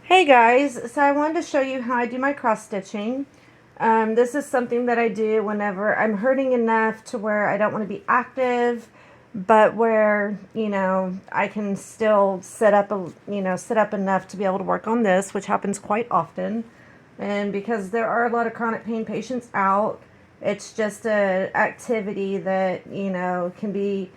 Hey guys, so I wanted to show you how I do my cross stitching. This is something that I do whenever I'm hurting enough to where I don't want to be active, but where, I can still sit up enough to be able to work on this, which happens quite often. And because there are a lot of chronic pain patients out, it's just a activity that, can be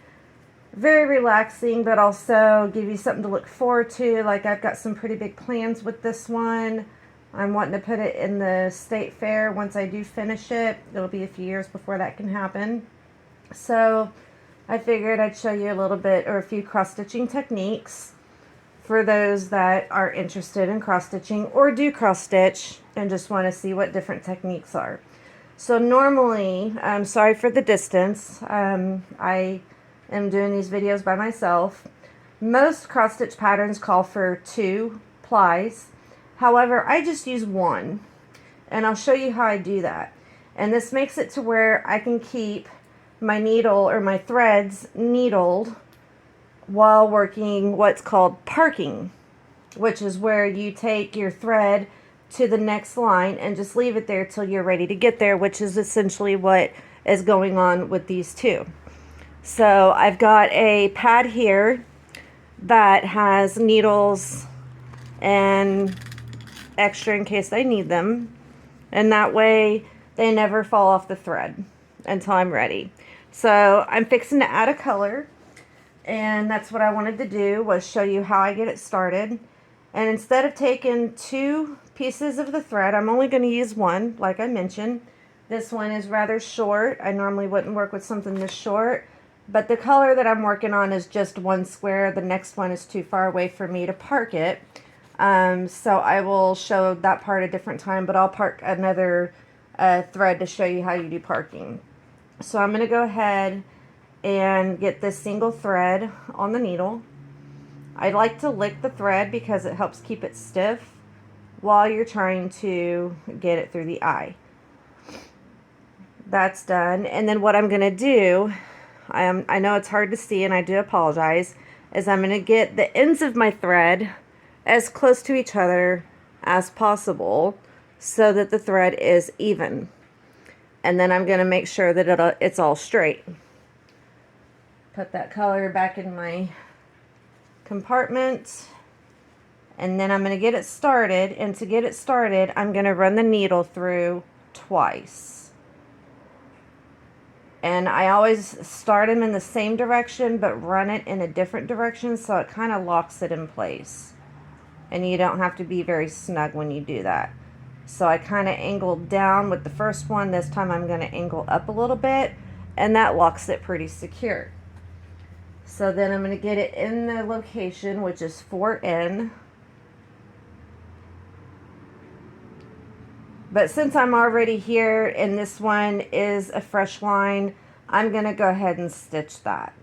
very relaxing, but also give you something to look forward to. Like, I've got some pretty big plans with this one. I'm wanting to put it in the state fair once I do finish it. It'll be a few years before that can happen. So I figured I'd show you a little bit or a few cross stitching techniques for those that are interested in cross stitching or do cross stitch and just want to see what different techniques are. So normally, I'm sorry for the distance. I am doing these videos by myself. Most cross stitch patterns call for 2 plies. However, I just use 1, and I'll show you how I do that. And this makes it to where I can keep my needle or my threads needled while working what's called parking, which is where you take your thread to the next line and just leave it there till you're ready to get there, which is essentially what is going on with these two. So I've got a pad here that has needles and extra in case I need them, and that way they never fall off the thread until I'm ready. So I'm fixing to add a color, and that's what I wanted to do, was show you how I get it started. And instead of taking 2 pieces of the thread, I'm only going to use 1, like I mentioned. This one is rather short. I normally wouldn't work with something this short, but the color that I'm working on is just 1 square. The next one is too far away for me to park it. So I will show that part a different time, but I'll park another thread to show you how you do parking. So I'm going to go ahead and get this single thread on the needle. I like to lick the thread because it helps keep it stiff while you're trying to get it through the eye. That's done. And then what I'm going to do, I know it's hard to see and I do apologize, is I'm going to get the ends of my thread as close to each other as possible so that the thread is even. And then I'm going to make sure that it's all straight. Put that color back in my compartment, and then I'm going to get it started. And to get it started, I'm going to run the needle through twice. And I always start them in the same direction but run it in a different direction, so it kind of locks it in place. And you don't have to be very snug when you do that. So I kind of angled down with the first one. This time I'm going to angle up a little bit, and that locks it pretty secure. So then I'm going to get it in the location, which is 4N. But since I'm already here and this one is a fresh line, I'm going to go ahead and stitch that.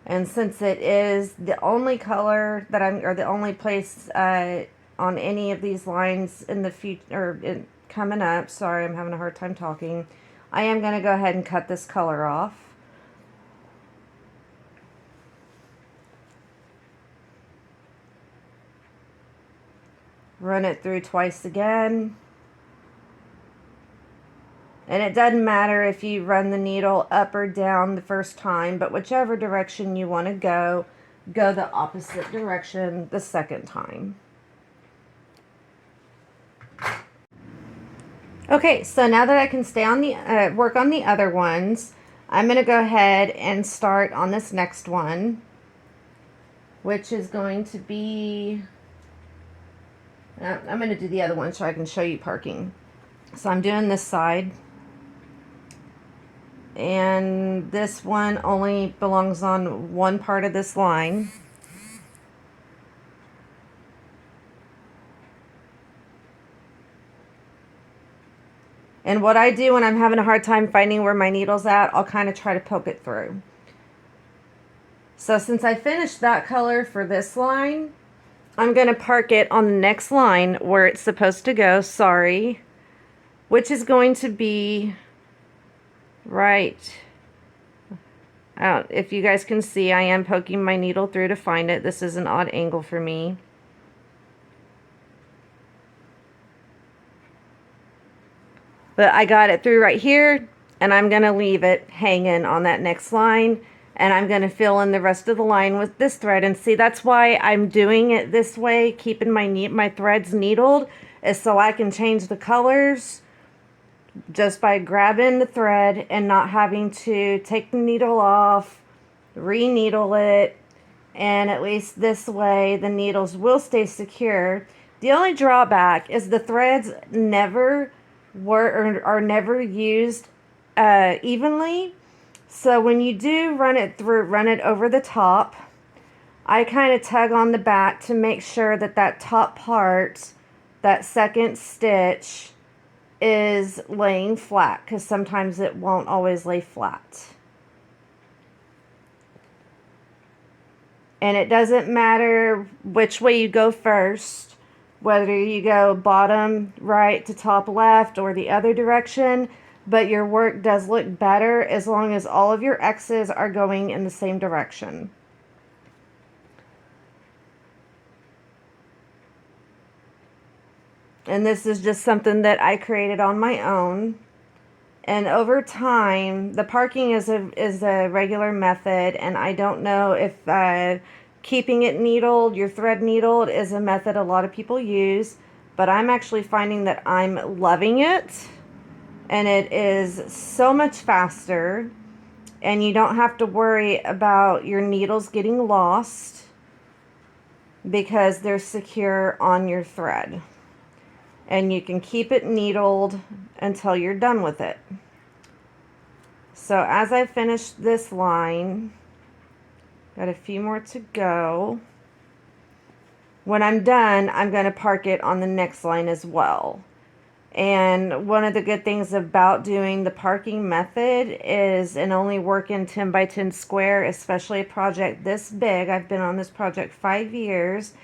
And since it is the only color that or the only place on any of these lines in the future, or coming up, sorry, I'm having a hard time talking, I am going to go ahead and cut this color off. Run it through twice again. And it doesn't matter if you run the needle up or down the first time, but whichever direction you want to go the opposite direction the second time. Okay, so now that I can stay on the work on the other ones, I'm going to go ahead and start on this next one, which is going to be, I'm going to do the other one so I can show you parking. So I'm doing this side, and this one only belongs on one part of this line. And what I do when I'm having a hard time finding where my needle's at, I'll kind of try to poke it through. So since I finished that color for this line, I'm going to park it on the next line where it's supposed to go, sorry, which is going to be right If you guys can see, I am poking my needle through to find it. This is an odd angle for me. But I got it through right here, and I'm going to leave it hanging on that next line, and I'm going to fill in the rest of the line with this thread. And see, that's why I'm doing it this way, keeping my threads needled, is so I can change the colors just by grabbing the thread and not having to take the needle off, re-needle it, and at least this way the needles will stay secure. The only drawback is the threads never are never used evenly. So when you do run it over the top, I kind of tug on the back to make sure that that top part, that second stitch, is laying flat, because sometimes it won't always lay flat. And it doesn't matter which way you go first, whether you go bottom right to top left or the other direction, but your work does look better as long as all of your X's are going in the same direction. And this is just something that I created on my own. And over time, the parking is a regular method, and I don't know if keeping it needled, your thread needled, is a method a lot of people use, but I'm actually finding that I'm loving it, and it is so much faster, and you don't have to worry about your needles getting lost because they're secure on your thread. And you can keep it needled until you're done with it. So as I finish this line, got a few more to go. When I'm done, I'm going to park it on the next line as well. And one of the good things about doing the parking method is, and only working 10 by 10 square, especially a project this big, I've been on this project 5 years,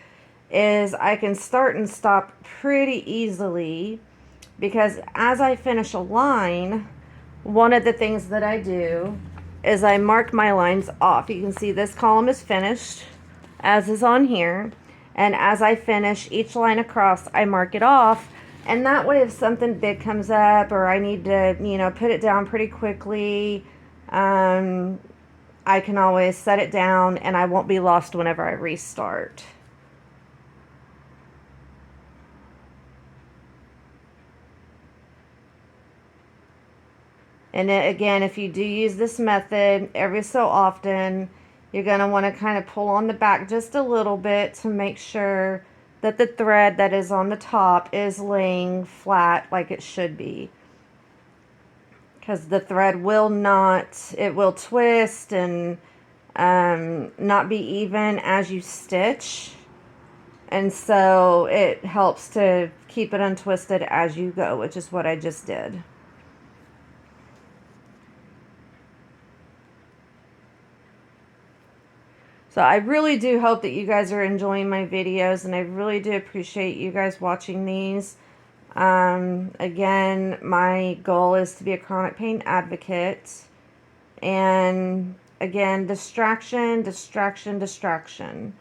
is I can start and stop pretty easily, because as I finish a line, one of the things that I do is I mark my lines off. You can see this column is finished, as is on here, and as I finish each line across, I mark it off, and that way if something big comes up or I need to, put it down pretty quickly, I can always set it down and I won't be lost whenever I restart. And again, if you do use this method every so often, you're going to want to kind of pull on the back just a little bit to make sure that the thread that is on the top is laying flat like it should be. Because the thread will not, it will twist and not be even as you stitch. And so it helps to keep it untwisted as you go, which is what I just did. So I really do hope that you guys are enjoying my videos, and I really do appreciate you guys watching these. Again, my goal is to be a chronic pain advocate. And again, distraction, distraction, distraction.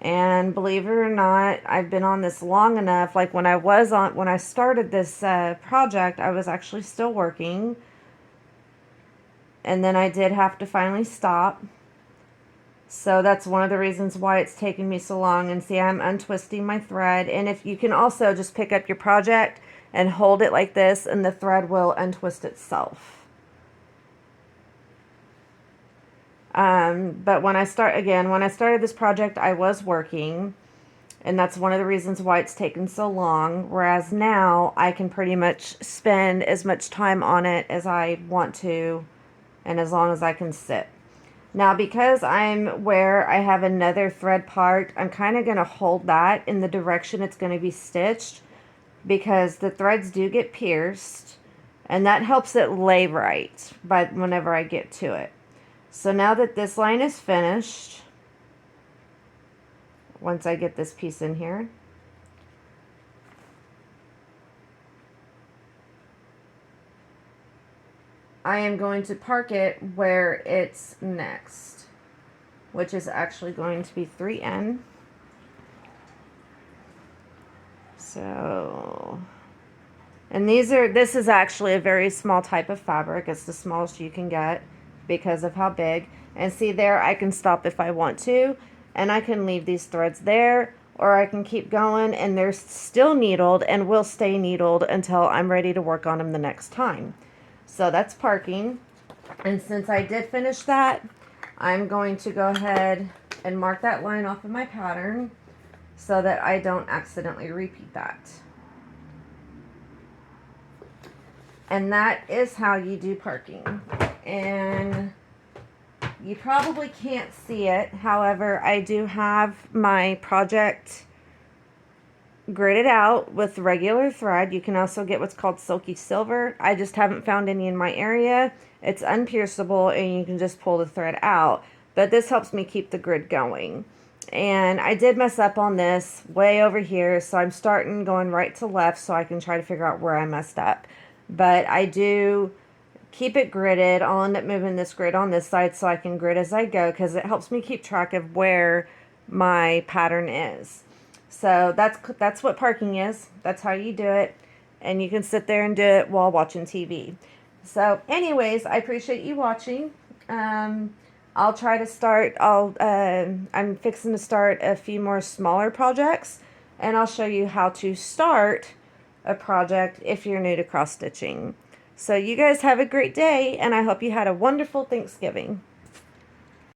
And believe it or not, I've been on this long enough. Like when I started this project, I was actually still working. And then I did have to finally stop. So that's one of the reasons why it's taken me so long. And see, I'm untwisting my thread. And if you can also just pick up your project and hold it like this, and the thread will untwist itself. But when I started this project, I was working. And that's one of the reasons why it's taken so long. Whereas now I can pretty much spend as much time on it as I want to, and as long as I can sit. Now, because I'm where I have another thread part, I'm kind of going to hold that in the direction it's going to be stitched, because the threads do get pierced, and that helps it lay right whenever I get to it. So now that this line is finished, once I get this piece in here, I am going to park it where it's next, which is actually going to be 3N. So, and this is actually a very small type of fabric. It's the smallest you can get because of how big. And see there, I can stop if I want to, and I can leave these threads there, or I can keep going, and they're still needled and will stay needled until I'm ready to work on them the next time. So that's parking. And since I did finish that, I'm going to go ahead and mark that line off of my pattern so that I don't accidentally repeat that. And that is how you do parking. And you probably can't see it. However, I do have my project gridded out with regular thread. You can also get what's called silky silver. I just haven't found any in my area. It's unpierceable and you can just pull the thread out. But this helps me keep the grid going. And I did mess up on this way over here, so I'm starting going right to left so I can try to figure out where I messed up. But I do keep it gridded. I'll end up moving this grid on this side so I can grid as I go, because it helps me keep track of where my pattern is. So that's what parking is. That's how you do it. And you can sit there and do it while watching TV. So anyways, I appreciate you watching. I'll try to start, I'm fixing to start a few more smaller projects, and I'll show you how to start a project if you're new to cross stitching. So you guys have a great day, and I hope you had a wonderful Thanksgiving.